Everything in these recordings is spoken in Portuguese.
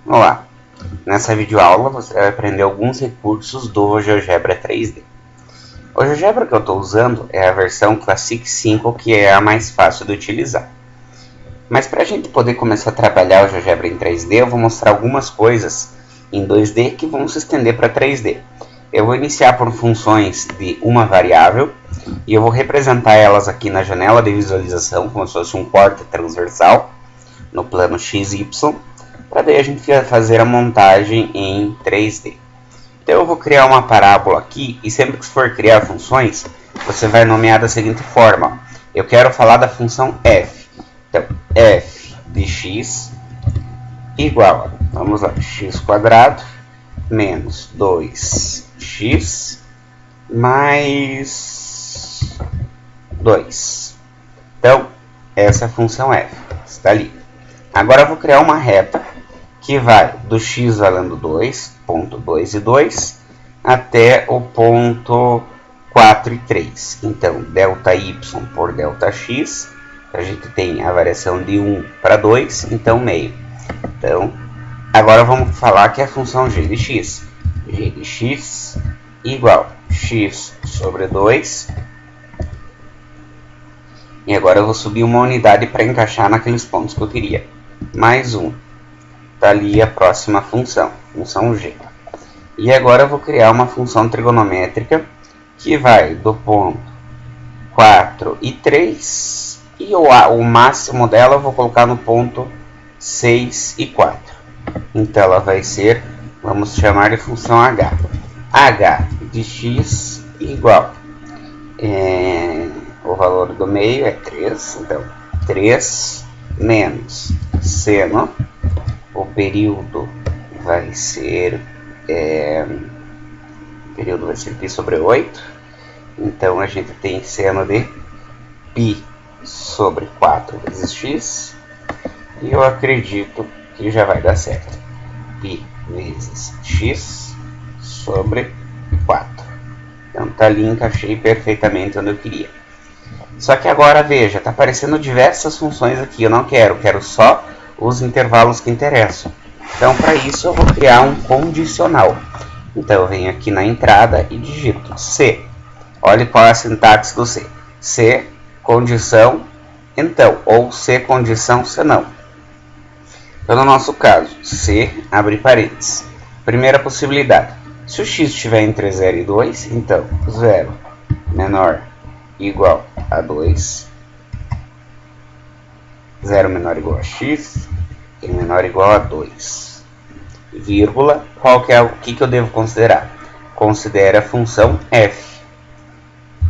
Olá, nessa videoaula você vai aprender alguns recursos do GeoGebra 3D. O GeoGebra que eu estou usando é a versão Classic 5, que é a mais fácil de utilizar. Mas para a gente poder começar a trabalhar o GeoGebra em 3D, eu vou mostrar algumas coisas em 2D que vão se estender para 3D. Eu vou iniciar por funções de uma variável e eu vou representar elas aqui na janela de visualização, como se fosse um corte transversal no plano XY, para daí a gente fazer a montagem em 3D. Então eu vou criar uma parábola aqui e sempre que for criar funções, você vai nomear da seguinte forma. Eu quero falar da função f. Então, f de x igual a, vamos lá, x quadrado menos 2x mais 2. Então, essa é a função f, está ali. Agora eu vou criar uma reta que vai do x valendo 2, ponto 2 e 2, até o ponto 4 e 3. Então, ΔY por ΔX, a gente tem a variação de 1 para 2, então meio. Então, agora vamos falar que é a função g de x. G de x igual x sobre 2. E agora eu vou subir uma unidade para encaixar naqueles pontos que eu queria. Mais 1. Está ali a próxima função, função g. E agora eu vou criar uma função trigonométrica que vai do ponto 4 e 3 e o máximo dela eu vou colocar no ponto 6 e 4. Então ela vai ser, vamos chamar de função h. h de x igual, o valor do meio é 3, então 3 menos seno, o período vai ser π sobre 8, então a gente tem seno de π sobre 4 vezes x, e eu acredito que já vai dar certo. π vezes x sobre 4. Então tá ali, encaixei perfeitamente onde eu queria. Só que agora, veja, tá aparecendo diversas funções aqui, eu não quero só os intervalos que interessam. Então, para isso, eu vou criar um condicional. Então, eu venho aqui na entrada e digito C. Olha qual é a sintaxe do C. C, condição, então, ou C, condição, senão. Então, no nosso caso, C, abre parênteses. Primeira possibilidade. Se o x estiver entre 0 e 2, então, 0 menor igual a 2. 0 menor igual a x e menor igual a 2. Vírgula, o que eu devo considerar? Considere a função f.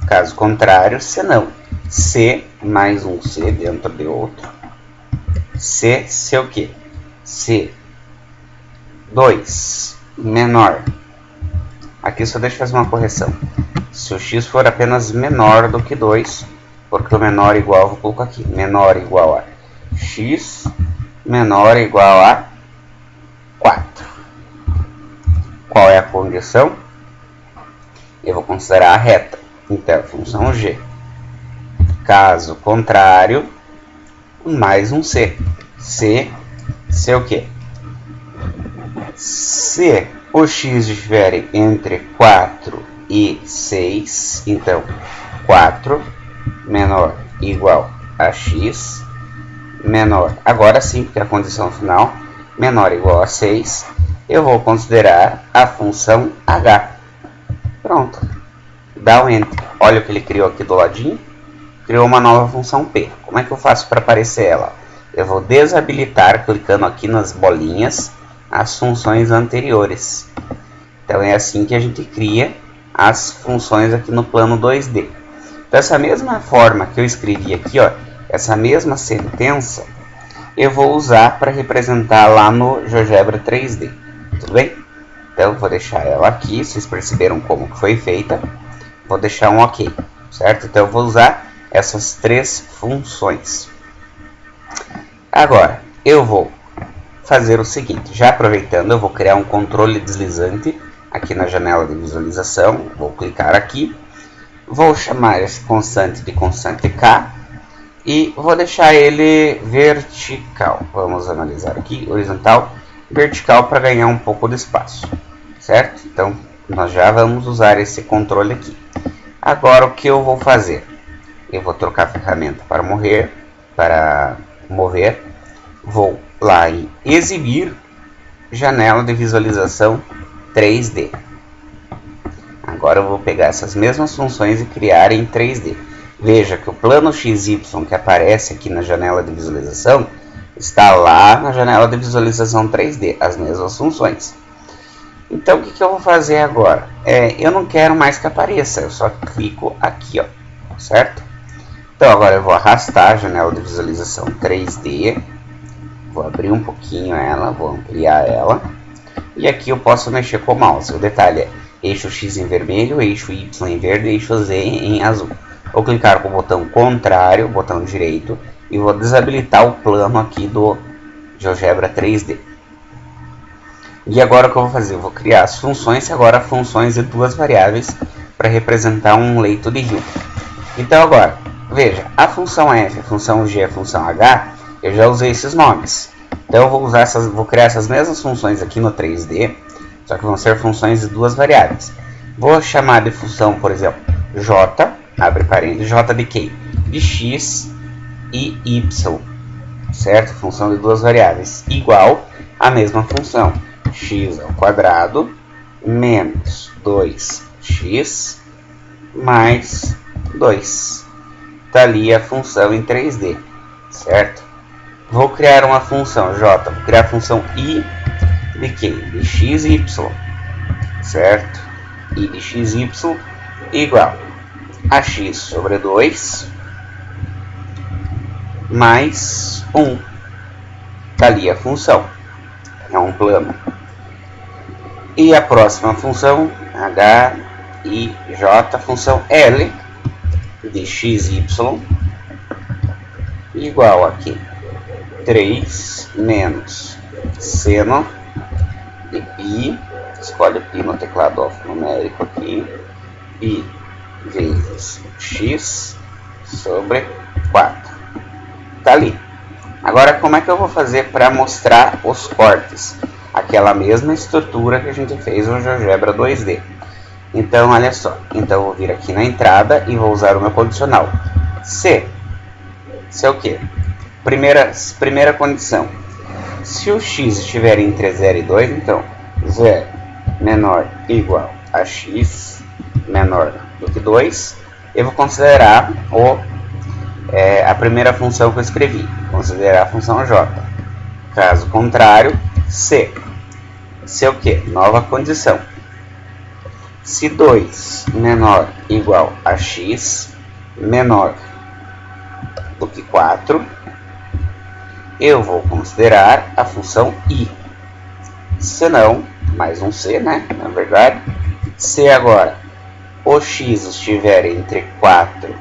Caso contrário, senão. C mais um C dentro de outro. C o quê? C 2 menor. Aqui só deixa eu fazer uma correção. Se o x for apenas menor do que 2, porque o menor igual, vou colocar aqui, menor igual a x menor igual a 4. Qual é a condição? Eu vou considerar a reta. Então, a função g. Caso contrário, mais um c. C o quê? Se o x estiver entre 4 e 6, então 4 menor igual a x menor, agora sim, porque a condição final menor igual a 6, eu vou considerar a função h. Pronto. Dá um enter. Olha o que ele criou aqui do ladinho. Criou uma nova função p. Como é que eu faço para aparecer ela? Eu vou desabilitar, clicando aqui nas bolinhas, as funções anteriores. Então é assim que a gente cria as funções aqui no plano 2D. Então essa mesma forma que eu escrevi aqui, ó, essa mesma sentença, eu vou usar para representar lá no GeoGebra 3D. Tudo bem? Então vou deixar ela aqui, vocês perceberam como que foi feita. Vou deixar um ok, certo? Então eu vou usar essas três funções. Agora, eu vou fazer o seguinte, já aproveitando, eu vou criar um controle deslizante aqui na janela de visualização. Vou clicar aqui, vou chamar esse constante de constante k e vou deixar ele vertical. Vamos analisar aqui, horizontal vertical para ganhar um pouco de espaço, certo? Então, nós já vamos usar esse controle aqui. Agora, o que eu vou fazer? Eu vou trocar a ferramenta para mover, vou lá em exibir, janela de visualização 3D. Agora eu vou pegar essas mesmas funções e criar em 3D. Veja que o plano XY que aparece aqui na janela de visualização está lá na janela de visualização 3D, as mesmas funções. Então o que eu vou fazer agora? Eu não quero mais que apareça, eu só clico aqui, ó, certo? Então agora eu vou arrastar a janela de visualização 3D, vou abrir um pouquinho ela, vou ampliar ela, e aqui eu posso mexer com o mouse. O detalhe é eixo X em vermelho, eixo Y em verde, eixo Z em azul. Vou clicar com o botão contrário, botão direito, e vou desabilitar o plano aqui do GeoGebra 3D. E agora o que eu vou fazer? Eu vou criar as funções, agora funções de duas variáveis para representar um leito de rio. Então agora, veja, a função f, a função g, a função h, eu já usei esses nomes. Então eu vou criar essas mesmas funções aqui no 3D, só que vão ser funções de duas variáveis. Vou chamar de função, por exemplo, j, abre parênteses, j de quê? De x e y, certo? Função de duas variáveis, igual a mesma função, x ao quadrado menos 2x mais 2. Está ali a função em 3D, certo? Vou criar uma função j, vou criar a função i de quê? De x e y, certo? I de x e y igual a x sobre 2 mais 1. Está ali a função, é um plano. E a próxima função, h e j, função L de x e y igual aqui 3 menos seno de π, escolhe π no teclado alfanumérico aqui, π vezes x sobre 4. Tá ali. Agora, como é que eu vou fazer para mostrar os cortes? Aquela mesma estrutura que a gente fez no GeoGebra 2D. Então, olha só. Então, eu vou vir aqui na entrada e vou usar o meu condicional. Se é o quê? Primeira condição. Se o x estiver entre 0 e 2, então 0 menor igual a x menor do que 2, eu vou considerar a primeira função que eu escrevi, considerar a função j. Caso contrário, se é o que? Nova condição. Se 2 menor igual a x menor do que 4, eu vou considerar a função i. Se não, mais um c, né? Na verdade, se agora o x estiver entre 4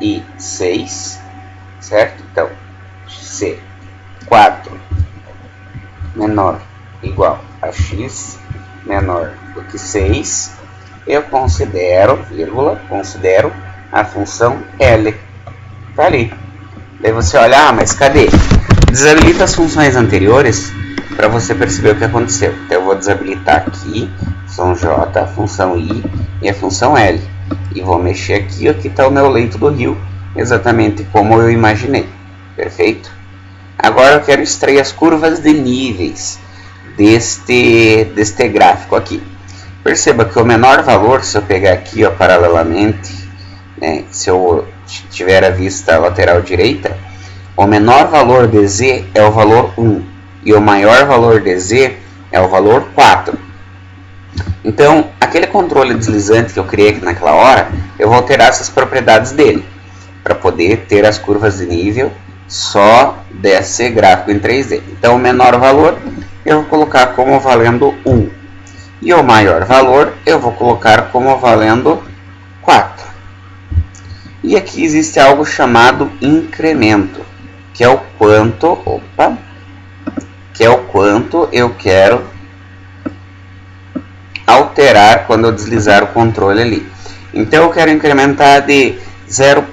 e 6, certo? Então, se 4 menor igual a x menor do que 6, eu considero, vírgula, considero a função L. Tá ali. Daí você olha, mas cadê? Desabilita as funções anteriores para você perceber o que aconteceu. Então eu vou desabilitar aqui a função j, a função i e a função L. E vou mexer aqui, aqui está o meu leito do rio, exatamente como eu imaginei. Perfeito? Agora eu quero extrair as curvas de níveis deste gráfico aqui. Perceba que o menor valor, se eu pegar aqui ó, paralelamente, né, se eu tiver a vista lateral direita, o menor valor de z é o valor 1 e o maior valor de z é o valor 4. Então, aquele controle deslizante que eu criei aqui naquela hora, eu vou alterar essas propriedades dele, para poder ter as curvas de nível só desse gráfico em 3D. Então, o menor valor eu vou colocar como valendo 1. E o maior valor eu vou colocar como valendo 4. E aqui existe algo chamado incremento, que é o quanto, eu quero alterar quando eu deslizar o controle ali. Então eu quero incrementar de 0.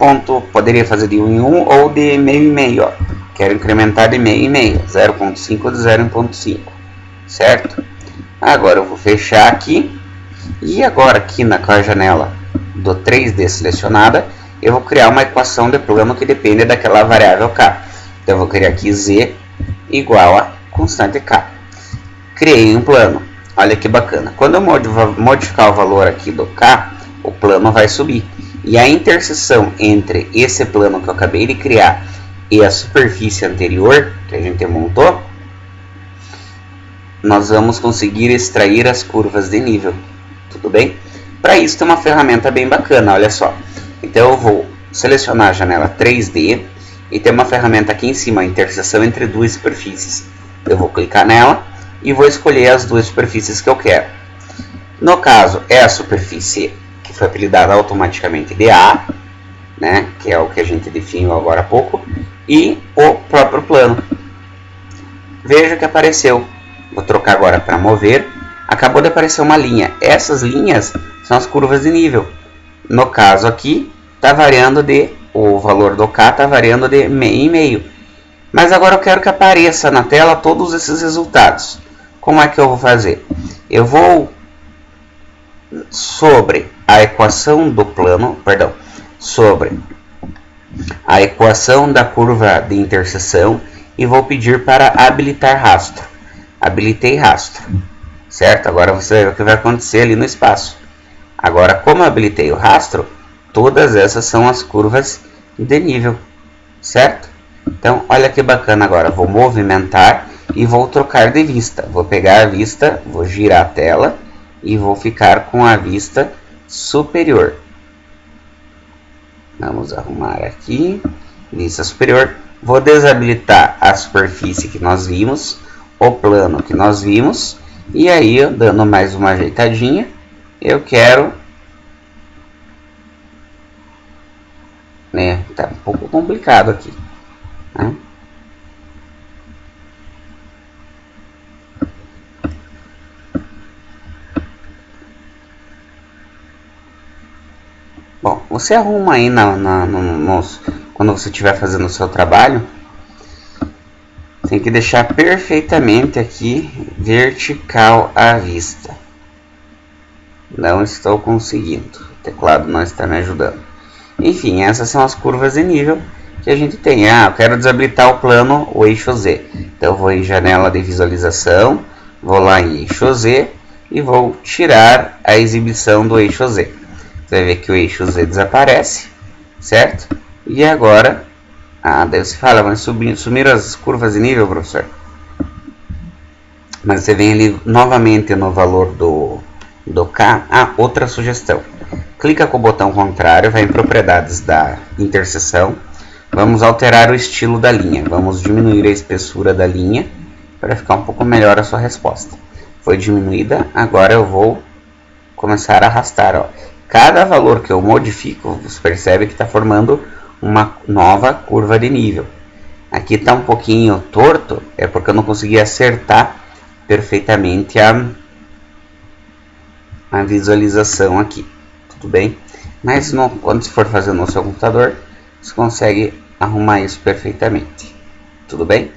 Poderia fazer de 1 em 1 ou de meio em meio. Ó. Quero incrementar de meio em meio, 0,5 de 0,5. certo? Agora eu vou fechar aqui. E agora aqui com a janela do 3D selecionada, eu vou criar uma equação de plano que depende daquela variável k. Então eu vou criar aqui z igual a constante k. Criei um plano. Olha que bacana. Quando eu modificar o valor aqui do k, o plano vai subir. E a interseção entre esse plano que eu acabei de criar e a superfície anterior que a gente montou, nós vamos conseguir extrair as curvas de nível. Tudo bem? Para isso tem uma ferramenta bem bacana, olha só. Então eu vou selecionar a janela 3D e tem uma ferramenta aqui em cima, a interseção entre duas superfícies. Eu vou clicar nela e vou escolher as duas superfícies que eu quero. No caso, é a superfície que foi apelidada automaticamente de A, né, que é o que a gente definiu agora há pouco, e o próprio plano. Veja que apareceu. Vou trocar agora para mover. Acabou de aparecer uma linha. Essas linhas são as curvas de nível. No caso aqui, o valor do K está variando de meio em meio. Mas agora eu quero que apareça na tela todos esses resultados. Como é que eu vou fazer? Eu vou sobre a equação do plano, sobre a equação da curva de interseção e vou pedir para habilitar rastro. Habilitei rastro, certo? Agora você vai ver o que vai acontecer ali no espaço. Agora, como eu habilitei o rastro, todas essas são as curvas de nível, certo? Então, olha que bacana agora. Vou movimentar e vou trocar de vista. Vou pegar a vista, vou girar a tela e vou ficar com a vista superior. Vamos arrumar aqui, vista superior. Vou desabilitar a superfície que nós vimos, o plano que nós vimos. E aí, dando mais uma ajeitadinha, eu quero... tá um pouco complicado aqui, né? Bom, você arruma aí quando você estiver fazendo o seu trabalho. Tem que deixar perfeitamente aqui vertical a vista. Não estou conseguindo. O teclado não está me ajudando. Enfim, essas são as curvas de nível que a gente tem. Eu quero desabilitar o plano, o eixo Z. Então eu vou em janela de visualização, vou lá em eixo Z e vou tirar a exibição do eixo Z. Você vai ver que o eixo Z desaparece, certo? E agora, daí você fala, mas sumiram as curvas de nível, professor? Mas você vem ali novamente no valor do K. Outra sugestão. Clica com o botão contrário, vai em propriedades da interseção. Vamos alterar o estilo da linha. Vamos diminuir a espessura da linha para ficar um pouco melhor a sua resposta. Foi diminuída, agora eu vou começar a arrastar. Ó. Cada valor que eu modifico, você percebe que está formando uma nova curva de nível. Aqui está um pouquinho torto, é porque eu não consegui acertar perfeitamente a visualização aqui. Tudo bem? Mas quando você for fazer no seu computador, você consegue arrumar isso perfeitamente. Tudo bem?